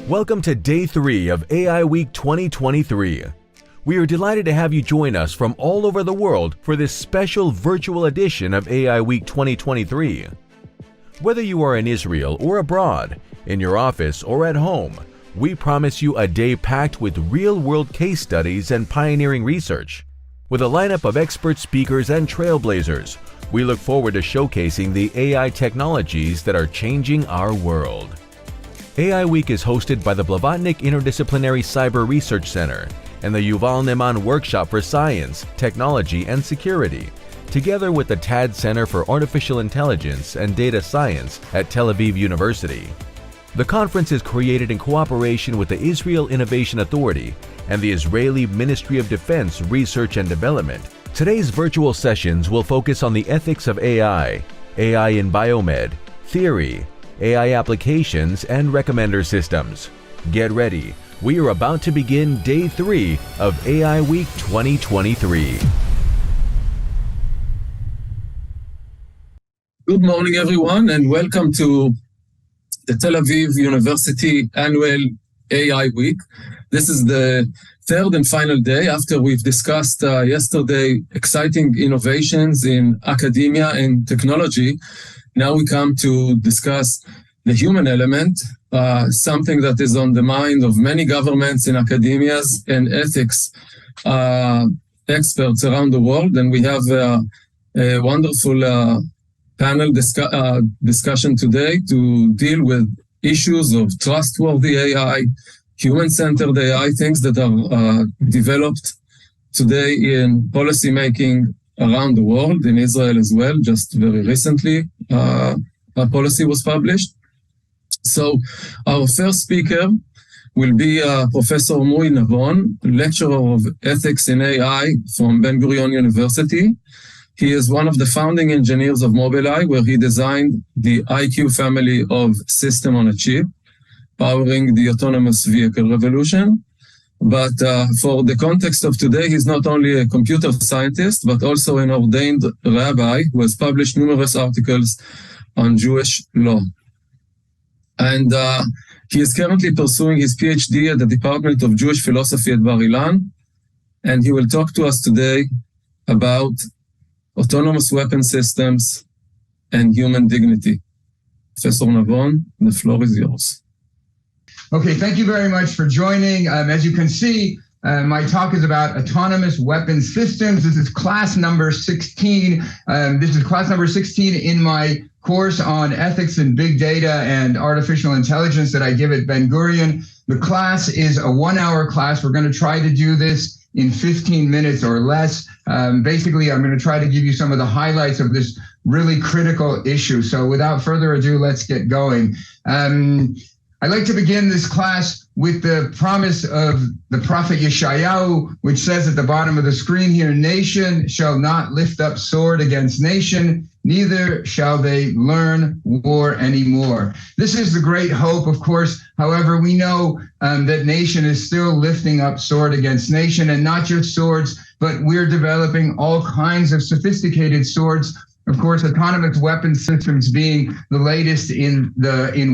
Welcome to Day 3 of AI Week 2023. We are delighted to have you join us from all over the world for this special virtual edition of AI Week 2023. Whether you are in Israel or abroad, in your office or at home, we promise you a day packed with real-world case studies and pioneering research. With a lineup of expert speakers and trailblazers, we look forward to showcasing the AI technologies that are changing our world. AI Week is hosted by the Blavatnik Interdisciplinary Cyber Research Center and the Yuval Ne'eman Workshop for Science, Technology, and Security, together with the TAD Center for Artificial Intelligence and Data Science at Tel Aviv University. The conference is created in cooperation with the Israel Innovation Authority and the Israeli Ministry of Defense Research and Development. Today's virtual sessions will focus on the ethics of AI, AI in biomed, theory, AI applications, and recommender systems. Get ready. We are about to begin Day 3 of AI Week 2023. Good morning, everyone, and welcome to the Tel Aviv University Annual AI Week. This is the third and final day after we've discussed yesterday exciting innovations in academia and technology. Now we come to discuss the human element, something that is on the mind of many governments in academias and ethics experts around the world. And we have a wonderful panel discussion today to deal with issues of trustworthy AI, human-centered AI, things that are developed today in policy making around the world, in Israel as well. Just very recently, a policy was published. So our first speaker will be Professor Mui Navon, lecturer of ethics in AI from Ben-Gurion University. He is one of the founding engineers of Mobileye, where he designed the IQ family of system on a chip, powering the autonomous vehicle revolution. But for the context of today, he's not only a computer scientist, but also an ordained rabbi who has published numerous articles on Jewish law. And he is currently pursuing his PhD at the Department of Jewish Philosophy at Bar-Ilan. And he will talk to us today about autonomous weapon systems and human dignity. Professor Navon, the floor is yours. Okay, thank you very much for joining. As you can see, my talk is about autonomous weapon systems. This is class number 16. This is class number 16 in my course on ethics and big data and artificial intelligence that I give at Ben-Gurion. The class is a 1-hour class. We're going to try to do this in 15 minutes or less. Basically, I'm going to try to give you some of the highlights of this really critical issue. So without further ado, let's get going. I'd like to begin this class with the promise of the prophet Yeshayahu, which says at the bottom of the screen here, "Nation shall not lift up sword against nation, neither shall they learn war anymore." This is the great hope, of course. However, we know that nation is still lifting up sword against nation, and not just swords, but we're developing all kinds of sophisticated swords. Of course, autonomous weapon systems being the latest in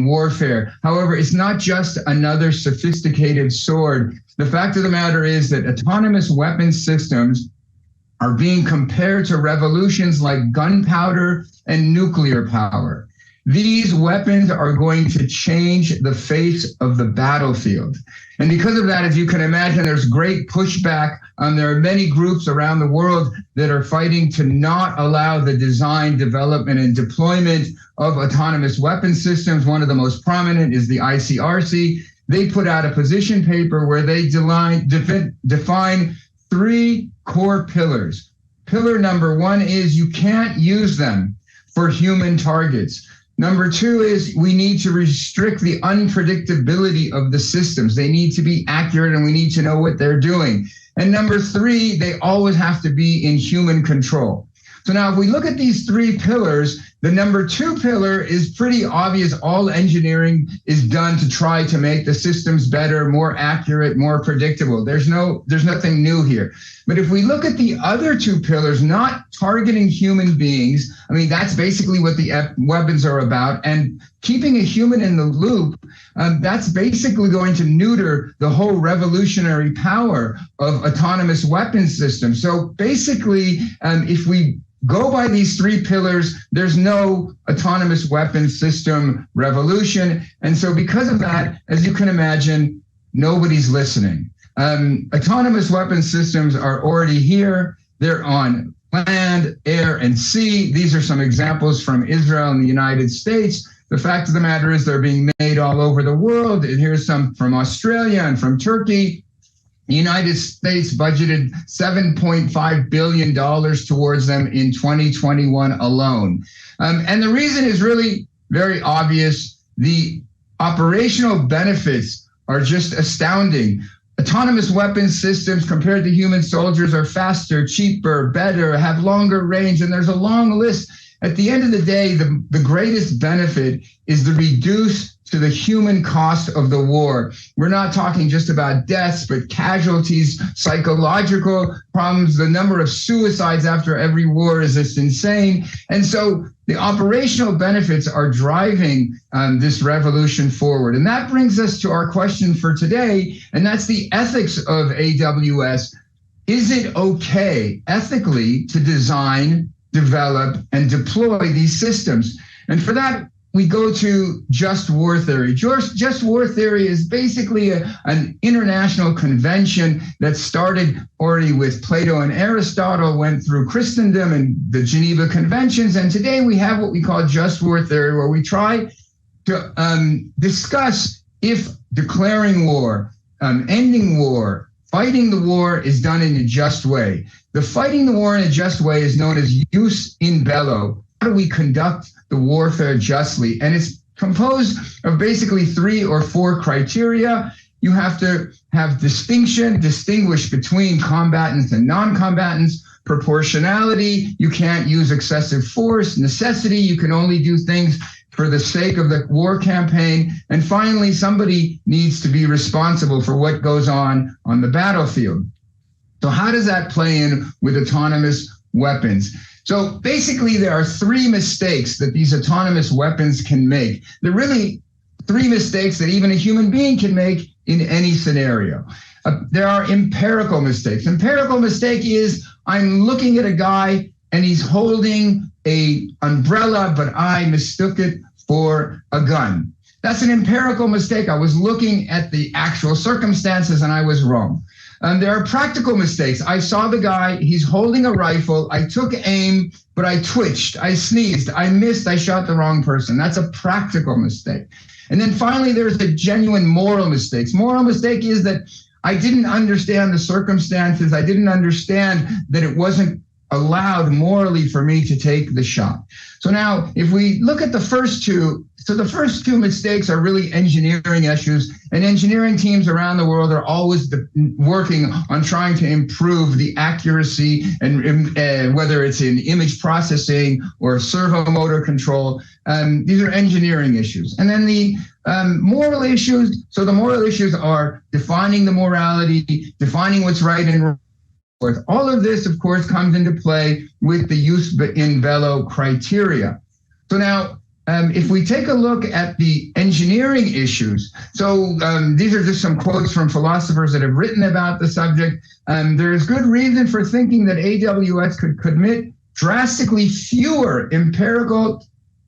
warfare. However, it's not just another sophisticated sword. The fact of the matter is that autonomous weapon systems are being compared to revolutions like gunpowder and nuclear power. These weapons are going to change the face of the battlefield. And because of that, as you can imagine, there's great pushback. There are many groups around the world that are fighting to not allow the design, development, and deployment of autonomous weapon systems. One of the most prominent is the ICRC. They put out a position paper where they define 3 core pillars. Pillar number 1 is you can't use them for human targets. Number 2 is we need to restrict the unpredictability of the systems. They need to be accurate and we need to know what they're doing. And number 3, they always have to be in human control. So now if we look at these 3 pillars, The number two pillar is pretty obvious. All engineering is done to try to make the systems better, more accurate, more predictable. There's nothing new here. But if we look at the other two pillars, not targeting human beings, I mean, that's basically what the weapons are about. And keeping a human in the loop, that's basically going to neuter the whole revolutionary power of autonomous weapons systems. So basically, if we go by these three pillars, there's no autonomous weapons system revolution. And so because of that, as you can imagine, nobody's listening. Autonomous weapons systems are already here. They're on land, air, and sea. These are some examples from Israel and the United States. The fact of the matter is they're being made all over the world. And here's some from Australia and from Turkey. The United States budgeted $7.5 billion towards them in 2021 alone. And the reason is really very obvious. The operational benefits are just astounding. Autonomous weapons systems compared to human soldiers are faster, cheaper, better, have longer range, and there's a long list. At the end of the day, the greatest benefit is the reduce to the human cost of the war. We're not talking just about deaths, but casualties, psychological problems. The number of suicides after every war is just insane. And so the operational benefits are driving this revolution forward. And that brings us to our question for today, and that's the ethics of AWS. Is it okay ethically to design, develop, and deploy these systems? And for that, we go to just war theory. Just war theory is basically an international convention that started already with Plato and Aristotle, went through Christendom and the Geneva Conventions, and today we have what we call just war theory, where we try to discuss if declaring war, ending war, fighting the war is done in a just way. The fighting the war in a just way is known as jus in bello. How do we conduct the warfare justly? And it's composed of basically 3 or 4 criteria. You have to have distinguish between combatants and non-combatants, proportionality, you can't use excessive force, necessity, you can only do things for the sake of the war campaign, and finally, somebody needs to be responsible for what goes on the battlefield. So how does that play in with autonomous weapons? So basically, there are 3 mistakes that these autonomous weapons can make. They're really 3 mistakes that even a human being can make in any scenario. There are empirical mistakes. Empirical mistake is I'm looking at a guy and he's holding a umbrella, but I mistook it for a gun. That's an empirical mistake. I was looking at the actual circumstances and I was wrong. There are practical mistakes. I saw the guy, he's holding a rifle. I took aim, but I twitched, I sneezed, I missed, I shot the wrong person. That's a practical mistake. And then finally, there's the genuine moral mistakes. Moral mistake is that I didn't understand the circumstances. I didn't understand that it wasn't allowed morally for me to take the shot. So now, if we look at the first 2, so the first 2 mistakes are really engineering issues, and engineering teams around the world are always working on trying to improve the accuracy and whether it's in image processing or servo motor control. These are engineering issues. And then the moral issues. So the moral issues are defining the morality, defining what's right and wrong. All of this, of course, comes into play with the jus in bello criteria. So now, if we take a look at the engineering issues, so these are just some quotes from philosophers that have written about the subject. There is good reason for thinking that AWS could commit drastically fewer empirical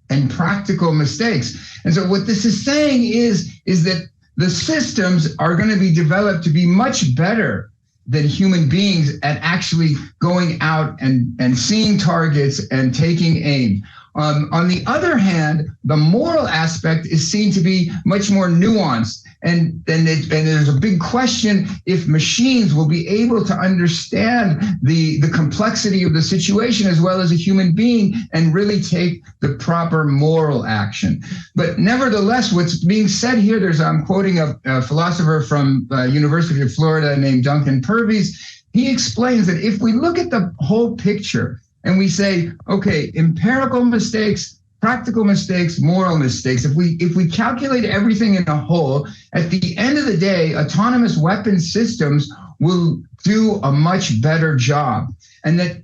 and practical mistakes. And so what this is saying is that the systems are going to be developed to be much better than human beings at actually going out and seeing targets and taking aim. On the other hand, the moral aspect is seen to be much more nuanced. And there's a big question if machines will be able to understand the complexity of the situation as well as a human being and really take the proper moral action. But nevertheless, what's being said here, I'm quoting a philosopher from University of Florida named Duncan Purvis. He explains that if we look at the whole picture, and we say, okay, empirical mistakes, practical mistakes, moral mistakes. If we calculate everything in a whole, at the end of the day, autonomous weapon systems will do a much better job. And that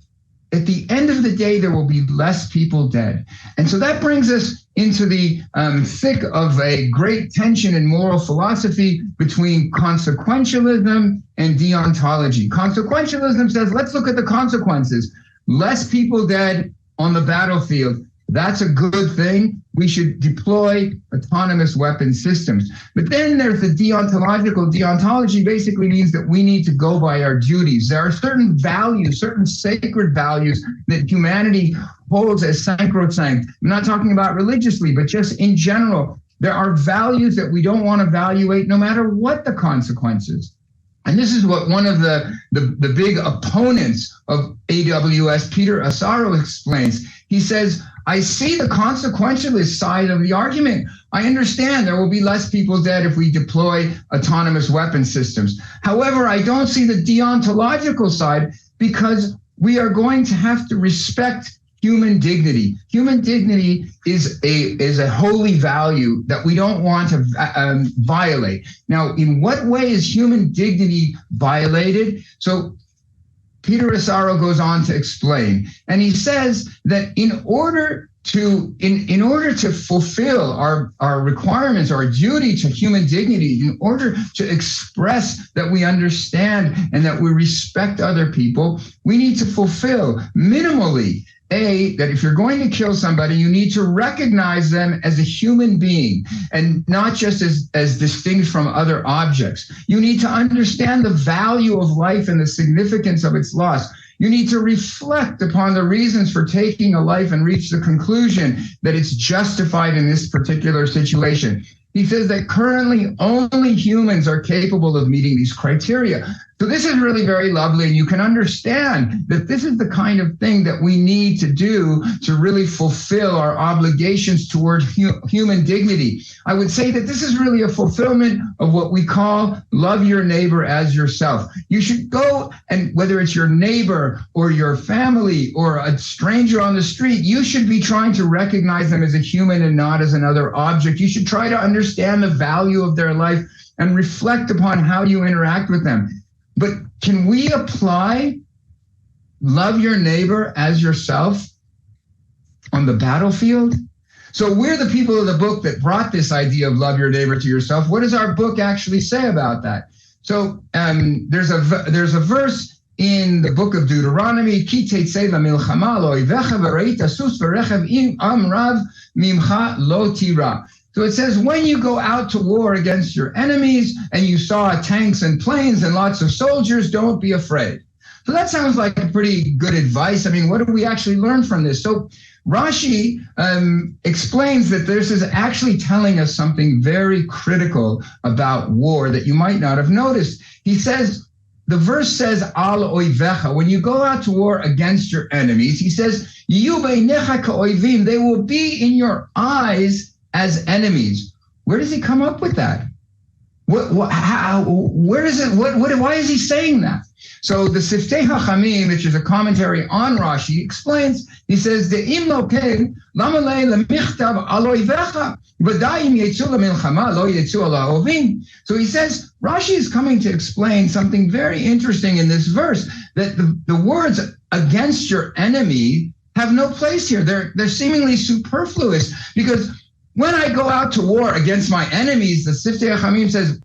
at the end of the day, there will be less people dead. And so that brings us into the thick of a great tension in moral philosophy between consequentialism and deontology. Consequentialism says, let's look at the consequences. Less people dead on the battlefield. That's a good thing. We should deploy autonomous weapon systems. But then there's the deontological. Deontology basically means that we need to go by our duties. There are certain values, certain sacred values that humanity holds as sacrosanct. I'm not talking about religiously, but just in general. There are values that we don't want to evaluate no matter what the consequences. And this is what one of the big opponents of AWS, Peter Asaro, explains. He says, I see the consequentialist side of the argument. I understand there will be less people dead if we deploy autonomous weapon systems. However, I don't see the deontological side because we are going to have to respect human dignity. Human dignity is a holy value that we don't want to violate. Now, in what way is human dignity violated? So Peter Asaro goes on to explain, and he says that in order to fulfill our requirements, our duty to human dignity, in order to express that we understand and that we respect other people, we need to fulfill minimally that if you're going to kill somebody, you need to recognize them as a human being and not just as distinct from other objects. You need to understand the value of life and the significance of its loss. You need to reflect upon the reasons for taking a life and reach the conclusion that it's justified in this particular situation. He says that currently only humans are capable of meeting these criteria. So this is really very lovely, and you can understand that this is the kind of thing that we need to do to really fulfill our obligations towards human dignity. I would say that this is really a fulfillment of what we call love your neighbor as yourself. You should go, and whether it's your neighbor or your family or a stranger on the street, you should be trying to recognize them as a human and not as another object. You should try to understand the value of their life and reflect upon how you interact with them. But can we apply love your neighbor as yourself on the battlefield? So we're the people of the book that brought this idea of love your neighbor to yourself. What does our book actually say about that? So there's a verse in the book of Deuteronomy, Ki tetzei lamilchama lo oivecha v'reita sus v'rechev im am rav mimcha lo tira. So it says, when you go out to war against your enemies and you saw tanks and planes and lots of soldiers, don't be afraid. So that sounds like a pretty good advice. I mean, what do we actually learn from this? So Rashi explains that this is actually telling us something very critical about war that you might not have noticed. He says, the verse says, al oivecha, when you go out to war against your enemies, he says, Yiyu beinecha ka'oivim, they will be in your eyes as enemies. Where does he come up with that? Where is it? Why is he saying that? So the Siftei Hachamim, which is a commentary on Rashi, explains. He says, "De'im lo ken, lama lei lemichtav al oivecha, v'dai im yetzu lemilchama lo yetzu al ha'ovim." So he says Rashi is coming to explain something very interesting in this verse, that the words against your enemy have no place here. They're seemingly superfluous, because when I go out to war against my enemies, the Siftei Hachamim says,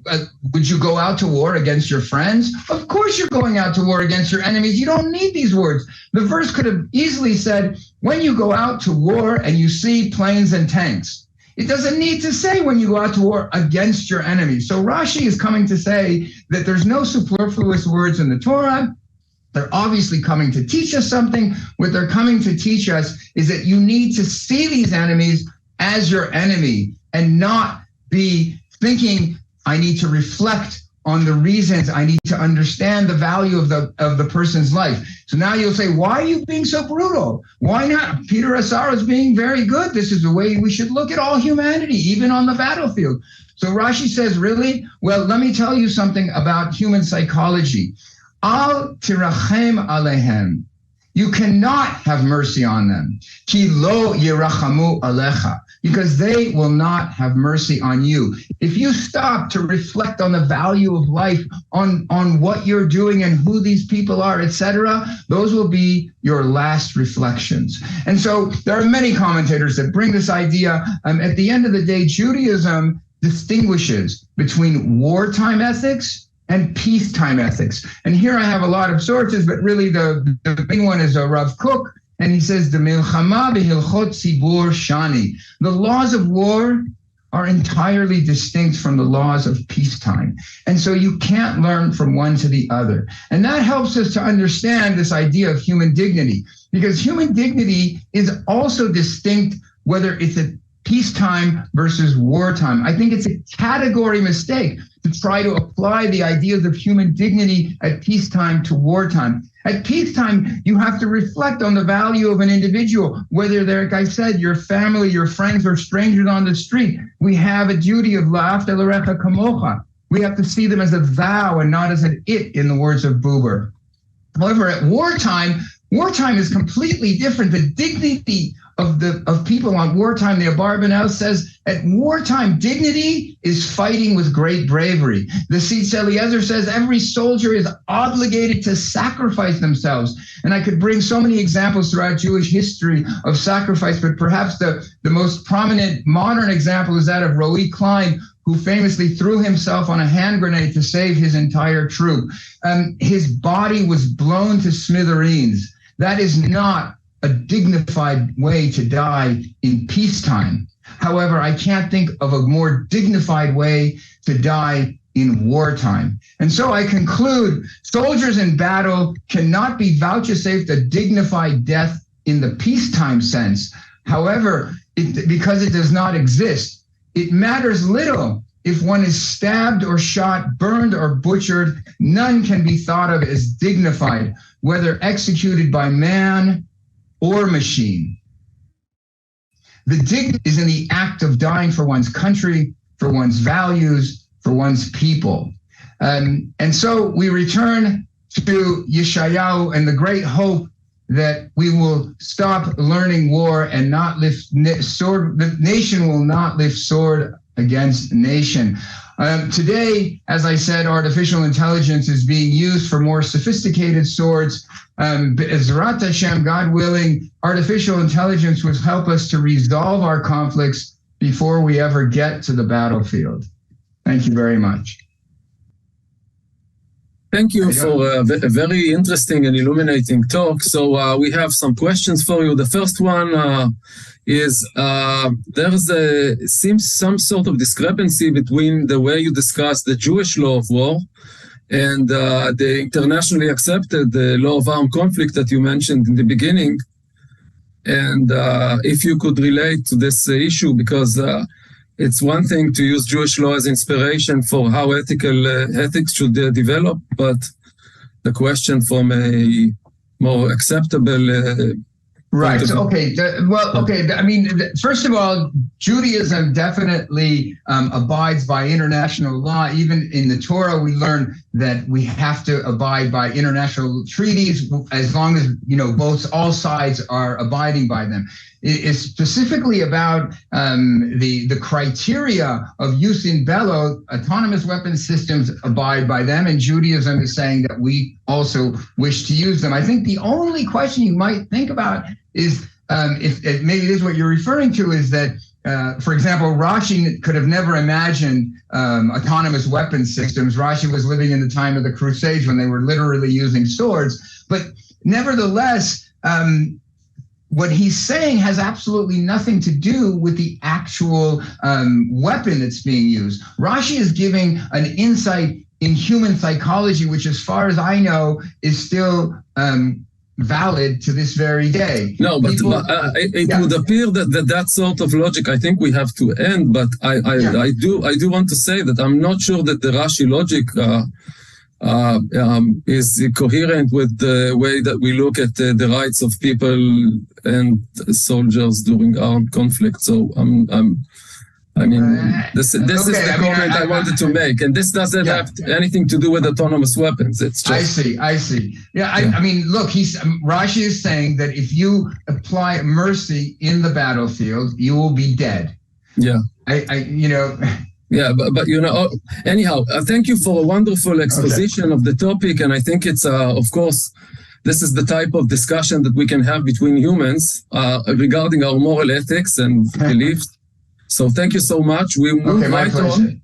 would you go out to war against your friends? Of course you're going out to war against your enemies. You don't need these words. The verse could have easily said, when you go out to war and you see planes and tanks. It doesn't need to say when you go out to war against your enemies. So Rashi is coming to say that there's no superfluous words in the Torah. They're obviously coming to teach us something. What they're coming to teach us is that you need to see these enemies as your enemy and not be thinking, I need to reflect on the reasons, I need to understand the value of the person's life. So now you'll say, why are you being so brutal? Why not? Peter Asaro is being very good. This is the way we should look at all humanity, even on the battlefield. So Rashi says, really? Well, let me tell you something about human psychology. Al tirachem alehem. You cannot have mercy on them. Ki lo yirachamu alecha, because they will not have mercy on you. If you stop to reflect on the value of life, on what you're doing and who these people are, etc., those will be your last reflections. And so there are many commentators that bring this idea. At the end of the day, Judaism distinguishes between wartime ethics and peacetime ethics. And here I have a lot of sources, but really the main one is Rav Kook, and he says, the milchama b'hilchot tzibur shani. The laws of war are entirely distinct from the laws of peacetime. And so you can't learn from one to the other. And that helps us to understand this idea of human dignity, because human dignity is also distinct whether it's a peacetime versus wartime. I think it's a category mistake to try to apply the ideas of human dignity at peacetime to wartime. At peacetime, you have to reflect on the value of an individual, whether they're, like I said, your family, your friends, or strangers on the street. We have a duty of la'afta l'recha kamocha. We have to see them as a thou and not as an it, in the words of Buber. However, at wartime is completely different. The dignity of people on wartime, the Abarbanel says, at wartime, dignity is fighting with great bravery. The Tzitz Eliezer says every soldier is obligated to sacrifice themselves. And I could bring so many examples throughout Jewish history of sacrifice, but perhaps the most prominent modern example is that of Roe Klein, who famously threw himself on a hand grenade to save his entire troop. His body was blown to smithereens. That is not a dignified way to die in peacetime. However, I can't think of a more dignified way to die in wartime. And so I conclude, soldiers in battle cannot be vouchsafed a dignified death in the peacetime sense. However, because it does not exist, it matters little if one is stabbed or shot, burned or butchered. None can be thought of as dignified, whether executed by man or machine. The dignity is in the act of dying for one's country, for one's values, for one's people. And so we return to Yeshayahu and the great hope that we will stop learning war and not lift sword. The nation will not lift sword against nation. Today, as I said, artificial intelligence is being used for more sophisticated swords. Ezrat Hashem, God willing, artificial intelligence will help us to resolve our conflicts before we ever get to the battlefield. Thank you very much. Thank you for a very interesting and illuminating talk. So we have some questions for you. The first one is seems some sort of discrepancy between the way you discuss the Jewish law of war and the internationally accepted law of armed conflict that you mentioned in the beginning. And if you could relate to this issue, because it's one thing to use Jewish law as inspiration for how ethics should develop, but the question from a more acceptable right. Okay. I mean, first of all, Judaism definitely abides by international law. Even in the Torah, we learn that we have to abide by international treaties as long as, all sides are abiding by them. It is specifically about the criteria of use in bello. Autonomous weapon systems abide by them, and Judaism is saying that we also wish to use them. I think the only question you might think about is, if maybe this is what you're referring to, is that, for example, Rashi could have never imagined autonomous weapon systems. Rashi was living in the time of the Crusades when they were literally using swords. But nevertheless, what he's saying has absolutely nothing to do with the actual weapon that's being used. Rashi is giving an insight in human psychology, which, as far as I know, is still valid to this very day. No, but it would appear that sort of logic, I think we have to end, but I do want to say that I'm not sure that the Rashi logic is coherent with the way that we look at the rights of people and soldiers during armed conflict. So I mean, this is the comment I wanted to make, and this doesn't have anything to do with autonomous weapons. It's just. I see. Yeah, I mean, look, Rashi is saying that if you apply mercy in the battlefield, you will be dead. Yeah. Yeah, but anyhow, thank you for a wonderful exposition of the topic, and I think it's, of course, this is the type of discussion that we can have between humans regarding our moral ethics and beliefs. So thank you so much. We move right on.